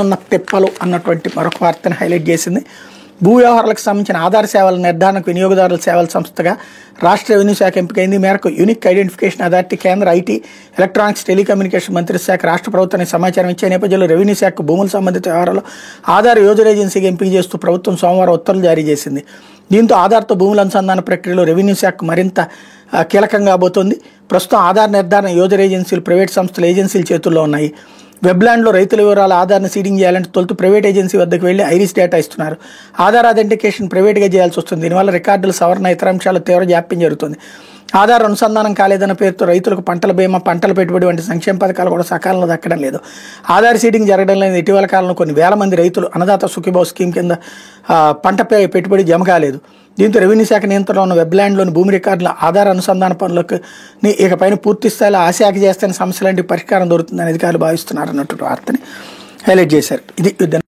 ఉన్న తెప్పలు అన్నటువంటి మరొక వార్తను హైలైట్ చేసింది. భూ వ్యవహారాలకు సంబంధించిన ఆధార్ సేవల నిర్ధారణకు వినియోగదారుల సేవల సంస్థగా రాష్ట్ర రెవెన్యూ శాఖ ఎంపికైంది. మేరకు యూనిక్ ఐడెంటిఫికేషన్ అథారిటీ కేంద్ర ఐటీ, ఎలక్ట్రానిక్స్, టెలికమ్యూనికేషన్ మంత్రిత్వ శాఖ రాష్ట్ర ప్రభుత్వానికి సమాచారం ఇచ్చే నేపథ్యంలో రెవెన్యూ శాఖకు భూముల సంబంధిత వ్యవహారాల్లో ఆధార్ యూజర్ ఏజెన్సీగా ఎంపిక చేస్తూ ప్రభుత్వం సోమవారం ఉత్తర్వులు జారీ చేసింది. దీంతో ఆధార్తో భూముల అనుసంధాన ప్రక్రియలో రెవెన్యూ శాఖకు మరింత కీలకంగా కాబోతోంది. ప్రస్తుతం ఆధార్ నిర్ధారణ యూజర్ ఏజెన్సీలు, ప్రైవేట్ సంస్థల ఏజెన్సీల చేతుల్లో ఉన్నాయి. వెబ్లాండ్లో రైతుల వివరాల ఆధార్ని సీడింగ్ చేయాలంటే తొలుత ప్రైవేట్ ఏజెన్సీ వద్దకు వెళ్లి ఐరిస్ డేటా ఇస్తున్నారు. ఆధార్ అథెంటికేషన్ ప్రైవేట్గా చేయాల్సి వస్తుంది. దీనివల్ల రికార్డుల సవరణ, ఇతర అంశాలు తీవ్ర జాప్యం జరుగుతుంది. ఆధార్ అనుసంధానం కాలేదన్న పేరుతో రైతులకు పంటల బీమా, పంటల పెట్టుబడి వంటి సంక్షేమ పథకాలు కూడా సకాలంలో దక్కడం లేదు. ఆధార్ సీడింగ్ జరగడం లేదు. ఇటీవల కాలంలో కొన్ని వేల మంది రైతులు అన్నదాత సుఖీభావ్ స్కీమ్ కింద పంటపై పెట్టుబడి జమ కాలేదు. దీంతో రెవెన్యూ శాఖ నియంత్రణలో ఉన్న వెబ్లాండ్లోని భూమి రికార్డుల ఆధార్ అనుసంధాన పనులకు ఇకపైన పూర్తి స్థాయిలో ఆ శాఖ చేస్తే సమస్యలాంటి పరిష్కారం దొరుకుతుందని అధికారులు భావిస్తున్నారన్నట్టు వార్తని హైలైట్ చేశారు. ఇది